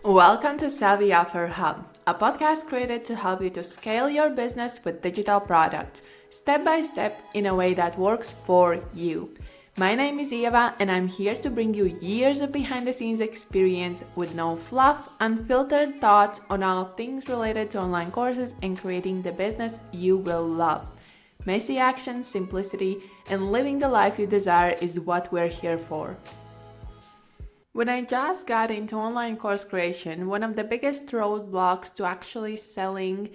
Welcome to Savvy Offer Hub, a podcast created to help you to scale your business with digital products, step by step in a way that works for you. My name is Eva, and I'm here to bring you years of behind-the-scenes experience with no fluff, unfiltered thoughts on all things related to online courses and creating the business you will love. Messy action, simplicity, and living the life you desire is what we're here for. When I just got into online course creation, one of the biggest roadblocks to actually selling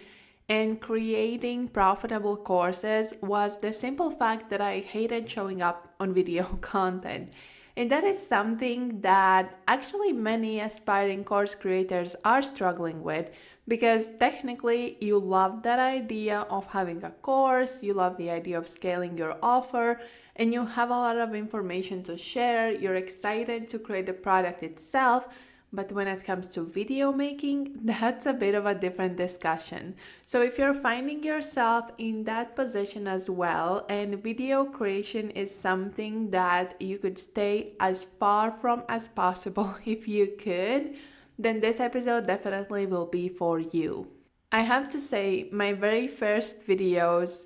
and creating profitable courses was the simple fact that I hated showing up on video content. And that is something that actually many aspiring course creators are struggling with, because technically you love that idea of having a course, you love the idea of scaling your offer, and you have a lot of information to share, you're excited to create the product itself, but when it comes to video making, that's a bit of a different discussion. So if you're finding yourself in that position as well, and video creation is something that you could stay as far from as possible if you could, then this episode definitely will be for you. I have to say, my very first videos,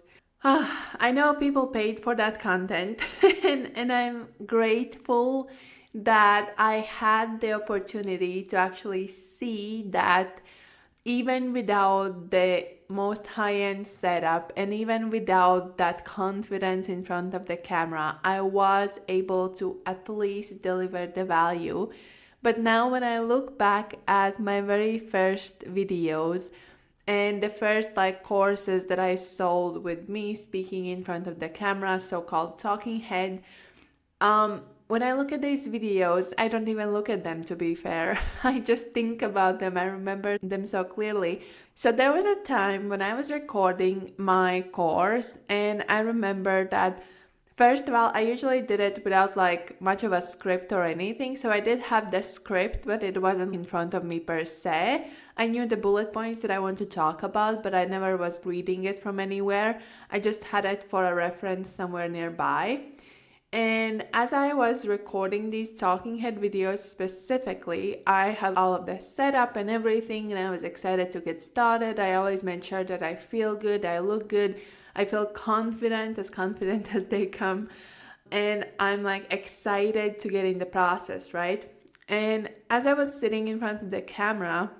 I know people paid for that content and I'm grateful that I had the opportunity to actually see that even without the most high-end setup and even without that confidence in front of the camera, I was able to at least deliver the value. But now when I look back at my very first videos and the first courses that I sold with me speaking in front of the camera, so-called talking head, when I look at these videos, I don't even look at them, to be fair. I just think about them. I remember them so clearly. So there was a time when I was recording my course, and I remember that first of all, I usually did it without much of a script or anything. So I did have the script, but it wasn't in front of me per se. I knew the bullet points that I want to talk about, but I never was reading it from anywhere. I just had it for a reference somewhere nearby. And as I was recording these talking head videos specifically, I had all of the setup and everything, and I was excited to get started. I always made sure that I feel good, I look good, I feel confident as they come, and I'm excited to get in the process, right? And as I was sitting in front of the camera,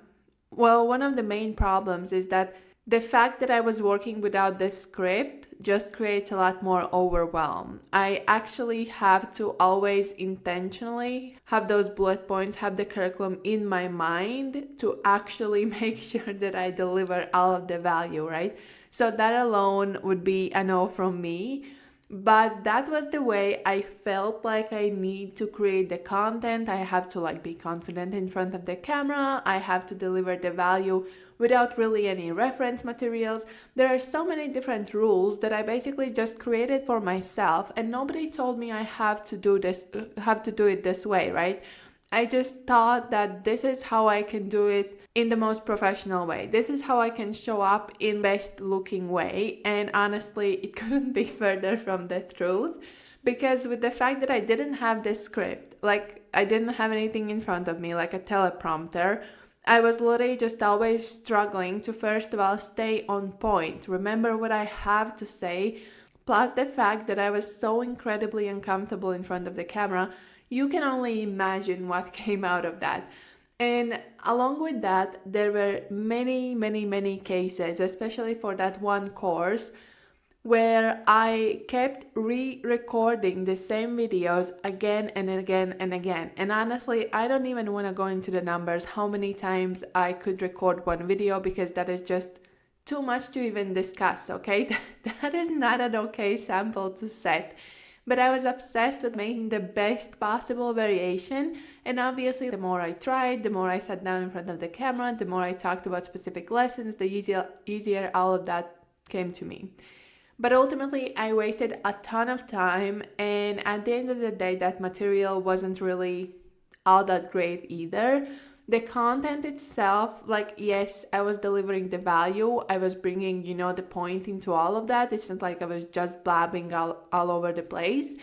well, one of the main problems is that the fact that I was working without the script just creates a lot more overwhelm. I actually have to always intentionally have those bullet points, have the curriculum in my mind to actually make sure that I deliver all of the value, right? So that alone would be a no from me. But that was the way I felt like I need to create the content. I have to be confident in front of the camera. I have to deliver the value without really any reference materials. There are so many different rules that I basically just created for myself, and nobody told me I have to do it this way, right? I just thought that this is how I can do it in the most professional way. This is how I can show up in best looking way. And honestly, it couldn't be further from the truth, because with the fact that I didn't have the script, I didn't have anything in front of me like a teleprompter, I was literally just always struggling to first of all stay on point, remember what I have to say, plus the fact that I was so incredibly uncomfortable in front of the camera. You can only imagine what came out of that. And along with that, there were many cases, especially for that one course, where I kept re-recording the same videos again and again and again. And honestly, I don't even want to go into the numbers how many times I could record one video, because that is just too much to even discuss, okay? That is not an okay sample to set. But I was obsessed with making the best possible variation, and obviously the more I tried, the more I sat down in front of the camera, the more I talked about specific lessons, the easier all of that came to me. But ultimately, I wasted a ton of time, and at the end of the day, that material wasn't really all that great either. The content itself, yes, I was delivering the value, I was bringing, the point into all of that. It's not like I was just blabbing all over the place.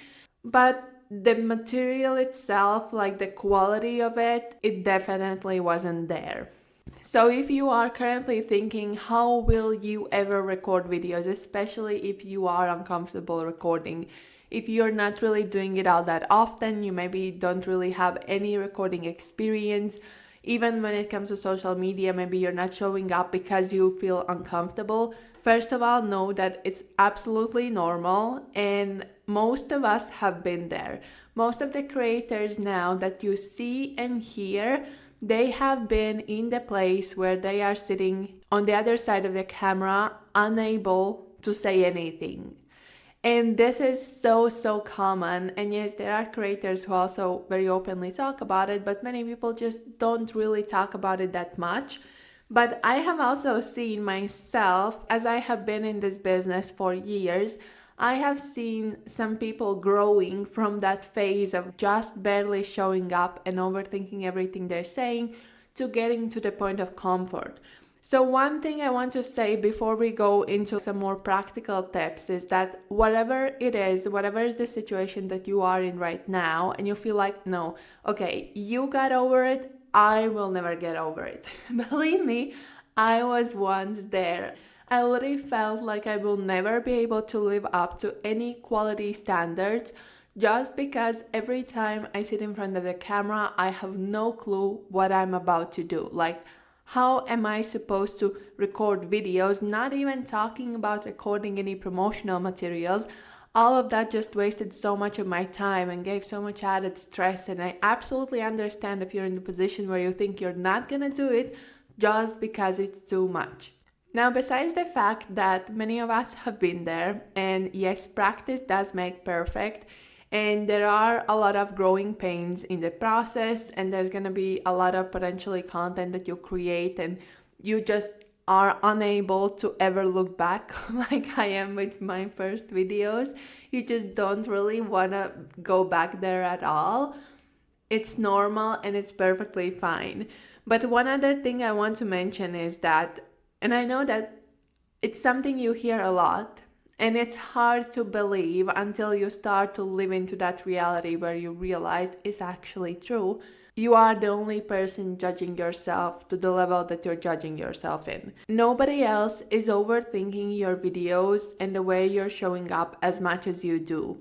But the material itself, like the quality of it, it definitely wasn't there. So if you are currently thinking, how will you ever record videos, especially if you are uncomfortable recording, if you're not really doing it all that often, you maybe don't really have any recording experience, even when it comes to social media, maybe you're not showing up because you feel uncomfortable. First of all, know that it's absolutely normal, and most of us have been there. Most of the creators now that you see and hear, they have been in the place where they are sitting on the other side of the camera, unable to say anything. And this is so common. And yes, there are creators who also very openly talk about it, but many people just don't really talk about it that much. But I have also seen myself, as I have been in this business for years, I have seen some people growing from that phase of just barely showing up and overthinking everything they're saying to getting to the point of comfort. So one thing I want to say before we go into some more practical tips is that whatever it is, whatever is the situation that you are in right now, and you feel like, no, okay, you got over it, I will never get over it. Believe me, I was once there. I literally felt like I will never be able to live up to any quality standards just because every time I sit in front of the camera, I have no clue what I'm about to do. Like, how am I supposed to record videos? Not even talking about recording any promotional materials. All of that just wasted so much of my time and gave so much added stress. And I absolutely understand if you're in the position where you think you're not gonna do it just because it's too much. Now, besides the fact that many of us have been there, and yes, practice does make perfect, and there are a lot of growing pains in the process, and there's going to be a lot of potentially content that you create, and you just are unable to ever look back like I am with my first videos. You just don't really want to go back there at all. It's normal and it's perfectly fine. But one other thing I want to mention is that, and I know that it's something you hear a lot, and it's hard to believe until you start to live into that reality where you realize it's actually true. You are the only person judging yourself to the level that you're judging yourself in. Nobody else is overthinking your videos and the way you're showing up as much as you do.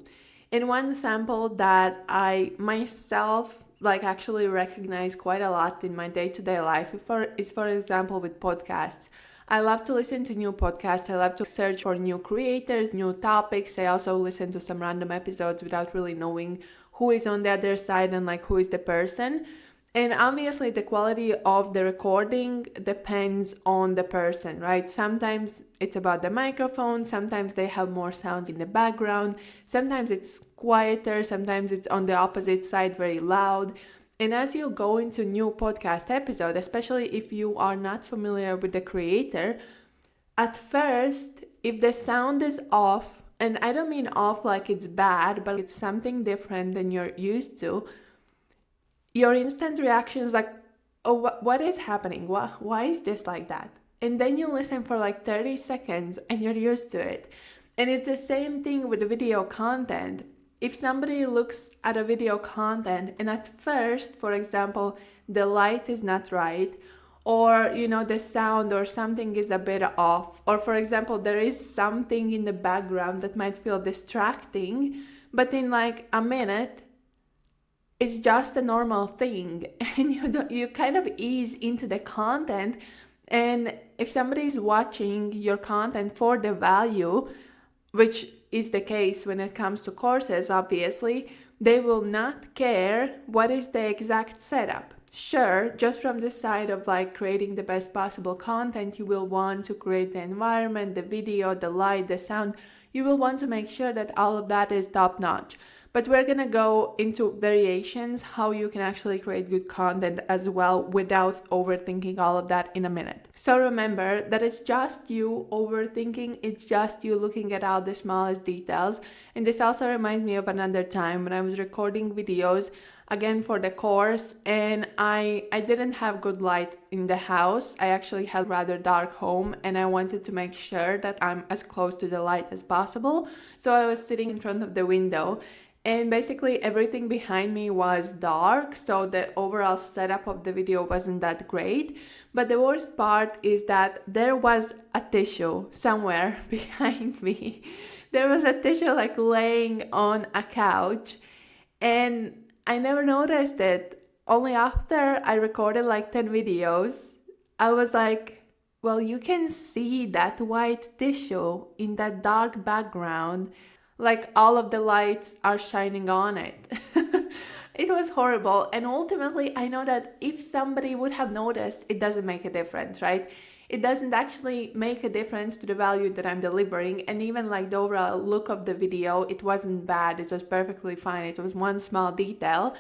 In one sample that I myself actually recognize quite a lot in my day-to-day life is for example with podcasts. I love to listen to new podcasts. I love to search for new creators, new topics. I also listen to some random episodes without really knowing who is on the other side and who is the person. And obviously the quality of the recording depends on the person, right? Sometimes it's about the microphone, sometimes they have more sound in the background, sometimes it's quieter, sometimes it's on the opposite side very loud. And as you go into new podcast episode, especially if you are not familiar with the creator, at first, if the sound is off, and I don't mean off like it's bad, but it's something different than you're used to, your instant reaction is like, oh, what is happening? Why is this like that? And then you listen for 30 seconds and you're used to it. And it's the same thing with the video content. If somebody looks at a video content and at first, for example, the light is not right, or the sound or something is a bit off, or for example, there is something in the background that might feel distracting, but in a minute, it's just a normal thing, and you kind of ease into the content. And if somebody is watching your content for the value, which is the case when it comes to courses, obviously, they will not care what is the exact setup. Sure, just from the side of creating the best possible content, you will want to create the environment, the video, the light, the sound. You will want to make sure that all of that is top notch. But we're going to go into variations, how you can actually create good content as well without overthinking all of that in a minute. So remember that it's just you overthinking, it's just you looking at all the smallest details. And this also reminds me of another time when I was recording videos, again for the course, and I didn't have good light in the house. I actually had rather dark home, and I wanted to make sure that I'm as close to the light as possible. So I was sitting in front of the window. And basically everything behind me was dark, so the overall setup of the video wasn't that great. But the worst part is that there was a tissue somewhere behind me. There was a tissue like laying on a couch, and I never noticed it. Only after I recorded like 10 videos, I was like, well, you can see that white tissue in that dark background, like all of the lights are shining on it. It was horrible. And ultimately, I know that if somebody would have noticed, it doesn't make a difference, right? It doesn't actually make a difference to the value that I'm delivering. And even like the overall look of the video, it wasn't bad. It was perfectly fine. It was one small detail.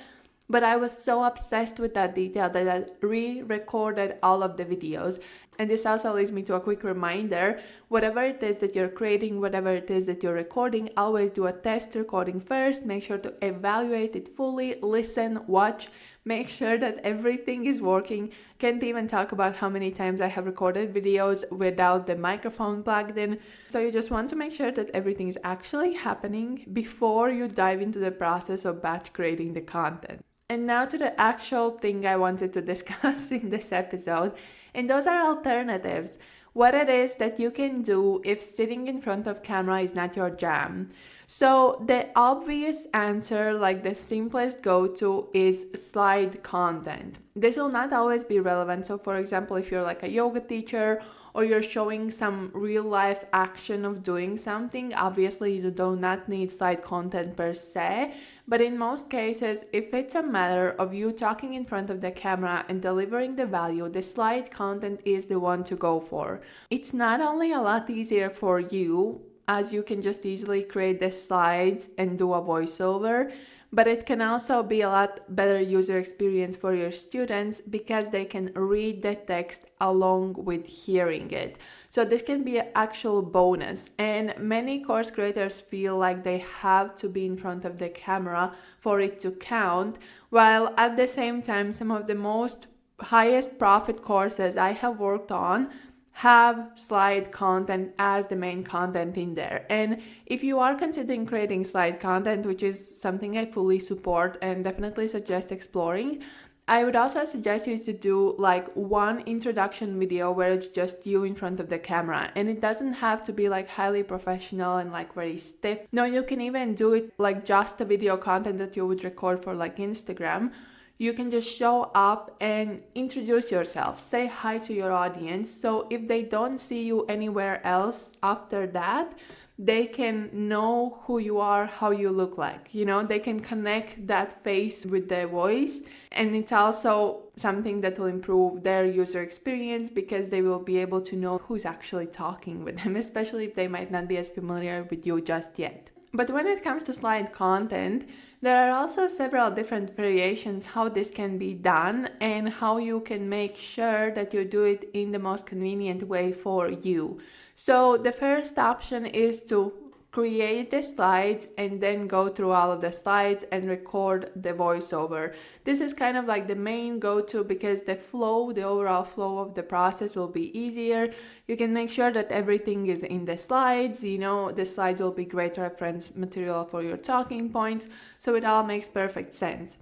But I was so obsessed with that detail that I re-recorded all of the videos. And this also leads me to a quick reminder: whatever it is that you're creating, whatever it is that you're recording, always do a test recording first. Make sure to evaluate it fully, listen, watch, make sure that everything is working. Can't even talk about how many times I have recorded videos without the microphone plugged in. So you just want to make sure that everything is actually happening before you dive into the process of batch creating the content. And now to the actual thing I wanted to discuss in this episode, and those are alternatives. What it is that you can do if sitting in front of camera is not your jam. So the obvious answer, like the simplest go-to, is slide content. This will not always be relevant. So for example, if you're like a yoga teacher or you're showing some real life action of doing something, obviously you do not need slide content per se. But in most cases, if it's a matter of you talking in front of the camera and delivering the value, the slide content is the one to go for. It's not only a lot easier for you, as you can just easily create the slides and do a voiceover, but it can also be a lot better user experience for your students because they can read the text along with hearing it. So this can be an actual bonus. And many course creators feel like they have to be in front of the camera for it to count, while at the same time, some of the most highest profit courses I have worked on have slide content as the main content in there. And if you are considering creating slide content, which is something I fully support and definitely suggest exploring, I would also suggest you to do like one introduction video where it's just you in front of the camera, and it doesn't have to be like highly professional and like very stiff. No, you can even do it like just a video content that you would record for like Instagram. You can just show up and introduce yourself, say hi to your audience. So if they don't see you anywhere else after that, they can know who you are, how you look like. You know, they can connect that face with their voice. And it's also something that will improve their user experience because they will be able to know who's actually talking with them, especially if they might not be as familiar with you just yet. But when it comes to slide content, there are also several different variations how this can be done and how you can make sure that you do it in the most convenient way for you. So the first option is to create the slides and then go through all of the slides and record the voiceover. This is kind of like the main go-to because the overall flow of the process will be easier. You can make sure that everything is in the slides. You know, the slides will be great reference material for your talking points, so it all makes perfect sense.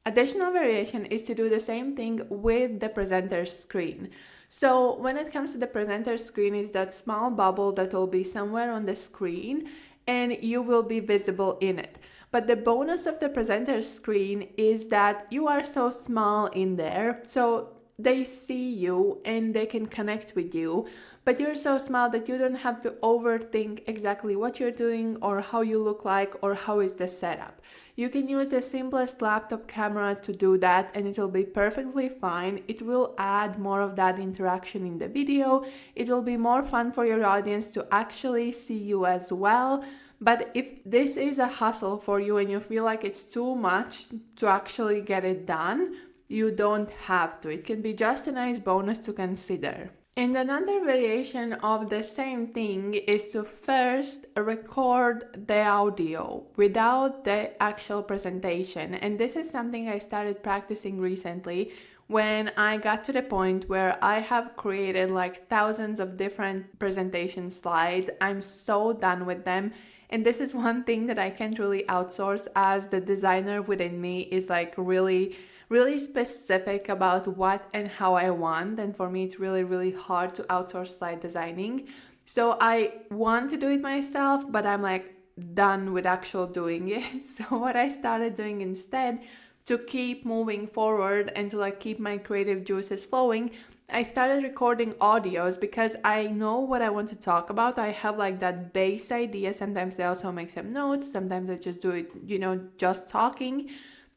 Additional variation is to do the same thing with the presenter screen. So when it comes to the presenter screen, is that small bubble that will be somewhere on the screen and you will be visible in it. But the bonus of the presenter screen is that you are so small in there, so they see you and they can connect with you, but you're so small that you don't have to overthink exactly what you're doing or how you look like or how is the setup. You can use the simplest laptop camera to do that and it will be perfectly fine. It will add more of that interaction in the video. It will be more fun for your audience to actually see you as well. But if this is a hassle for you and you feel like it's too much to actually get it done, you don't have to. It can be just a nice bonus to consider. And another variation of the same thing is to first record the audio without the actual presentation. And this is something I started practicing recently when I got to the point where I have created like thousands of different presentation slides. I'm so done with them. And this is one thing that I can't really outsource, as the designer within me is like really, really specific about what and how I want. And for me, it's really, really hard to outsource slide designing. So I want to do it myself, but I'm like done with actual doing it. So what I started doing instead, to keep moving forward and to like keep my creative juices flowing, I started recording audios because I know what I want to talk about. I have like that base idea. Sometimes I also make some notes. Sometimes I just do it, just talking.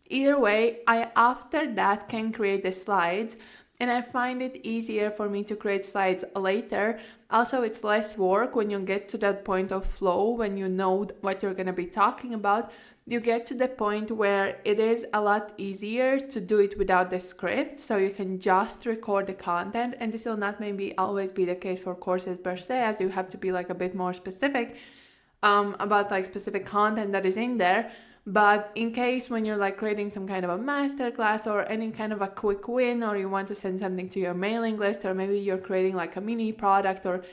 Either way, I after that can create the slides, and I find it easier for me to create slides later. Also, it's less work when you get to that point of flow, when you know what you're going to be talking about. You get to the point where it is a lot easier to do it without the script, so you can just record the content. And this will not maybe always be the case for courses per se, as you have to be like a bit more specific about like specific content that is in there. But in case when you're like creating some kind of a masterclass or any kind of a quick win, or you want to send something to your mailing list, or maybe you're creating like a mini product or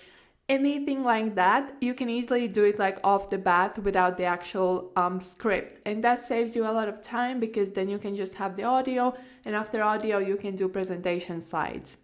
anything like that, you can easily do it like off the bat without the actual script. And that saves you a lot of time, because then you can just have the audio, and after audio you can do presentation slides.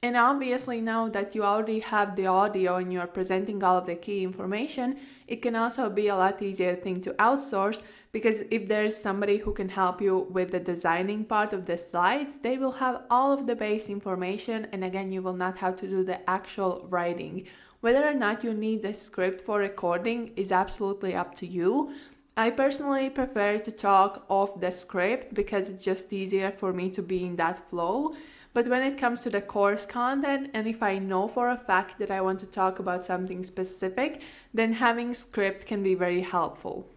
And obviously, now that you already have the audio and you're presenting all of the key information, it can also be a lot easier thing to outsource, because if there's somebody who can help you with the designing part of the slides, they will have all of the base information, and again, you will not have to do the actual writing. Whether or not you need the script for recording is absolutely up to you. I personally prefer to talk off the script because it's just easier for me to be in that flow. But when it comes to the course content, and if I know for a fact that I want to talk about something specific, then having script can be very helpful.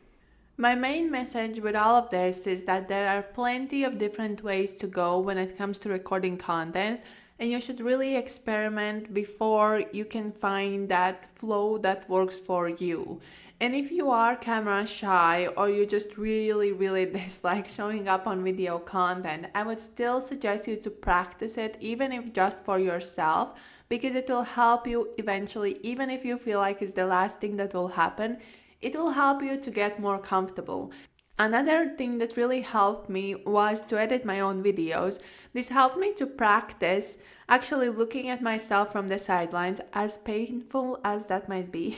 My main message with all of this is that there are plenty of different ways to go when it comes to recording content, and you should really experiment before you can find that flow that works for you. And if you are camera shy, or you just really, really dislike showing up on video content, I would still suggest you to practice it, even if just for yourself, because it will help you eventually. Even if you feel like it's the last thing that will happen, it will help you to get more comfortable. Another thing that really helped me was to edit my own videos. This helped me to practice actually looking at myself from the sidelines, as painful as that might be.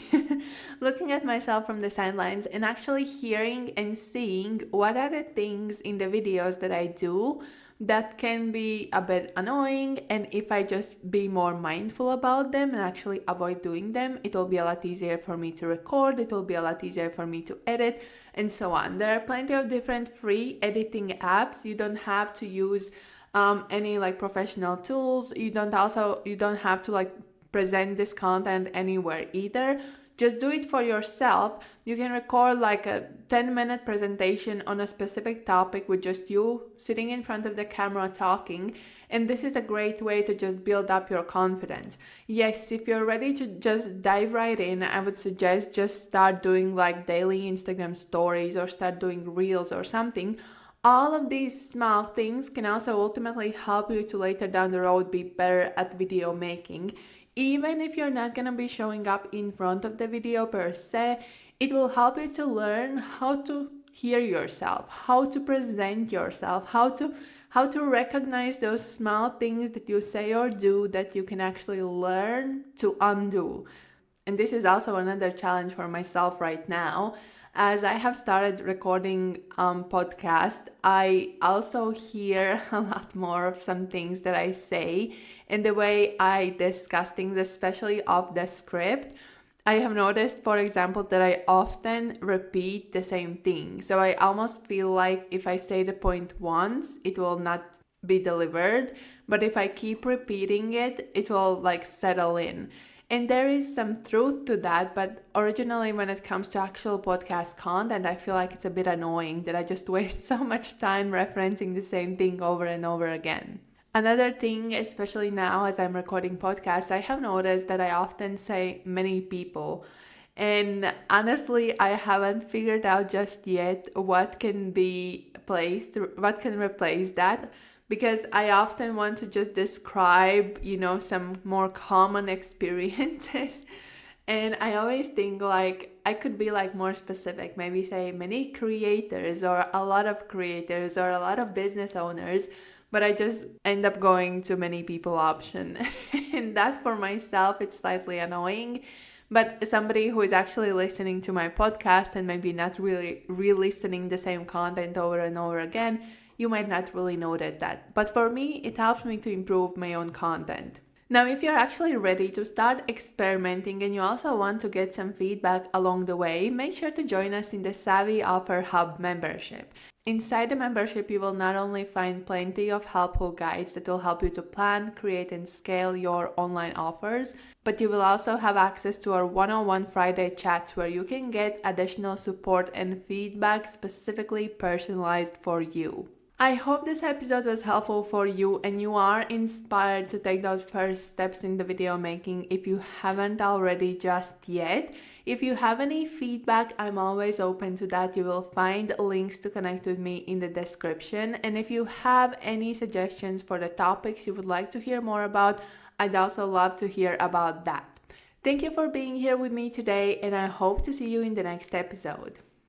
Looking at myself from the sidelines and actually hearing and seeing what are the things in the videos that I do that can be a bit annoying, and if I just be more mindful about them and actually avoid doing them, it will be a lot easier for me to record, it will be a lot easier for me to edit, and so on. There are plenty of different free editing apps. You don't have to use any like professional tools. You don't have to like present this content anywhere either. Just do it for yourself. You can record like a 10-minute presentation on a specific topic with just you sitting in front of the camera talking. And this is a great way to just build up your confidence. Yes, if you're ready to just dive right in, I would suggest just start doing like daily Instagram stories, or start doing reels or something. All of these small things can also ultimately help you to later down the road be better at video making. Even if you're not going to be showing up in front of the video per se, it will help you to learn how to hear yourself, how to present yourself, how to recognize those small things that you say or do that you can actually learn to undo. And this is also another challenge for myself right now. As I have started recording podcast, I also hear a lot more of some things that I say and the way I discuss things, especially off the script. I have noticed, for example, that I often repeat the same thing. So I almost feel like if I say the point once, it will not be delivered. But if I keep repeating it, it will like settle in. And there is some truth to that, but originally when it comes to actual podcast content, I feel like it's a bit annoying that I just waste so much time referencing the same thing over and over again. Another thing, especially now as I'm recording podcasts, I have noticed that I often say many people. And honestly, I haven't figured out just yet what can replace that. Because I often want to just describe, some more common experiences. And I always think like I could be like more specific, maybe say many creators or a lot of creators or a lot of business owners, but I just end up going to many people option. And that for myself, it's slightly annoying. But somebody who is actually listening to my podcast and maybe not really re-listening the same content over and over again, you might not really notice that. But for me, it helps me to improve my own content. Now, if you're actually ready to start experimenting and you also want to get some feedback along the way, make sure to join us in the Savvy Offer Hub membership. Inside the membership, you will not only find plenty of helpful guides that will help you to plan, create, and scale your online offers, but you will also have access to our one-on-one Friday chats where you can get additional support and feedback specifically personalized for you. I hope this episode was helpful for you and you are inspired to take those first steps in the video making if you haven't already just yet. If you have any feedback, I'm always open to that. You will find links to connect with me in the description. And if you have any suggestions for the topics you would like to hear more about, I'd also love to hear about that. Thank you for being here with me today, and I hope to see you in the next episode.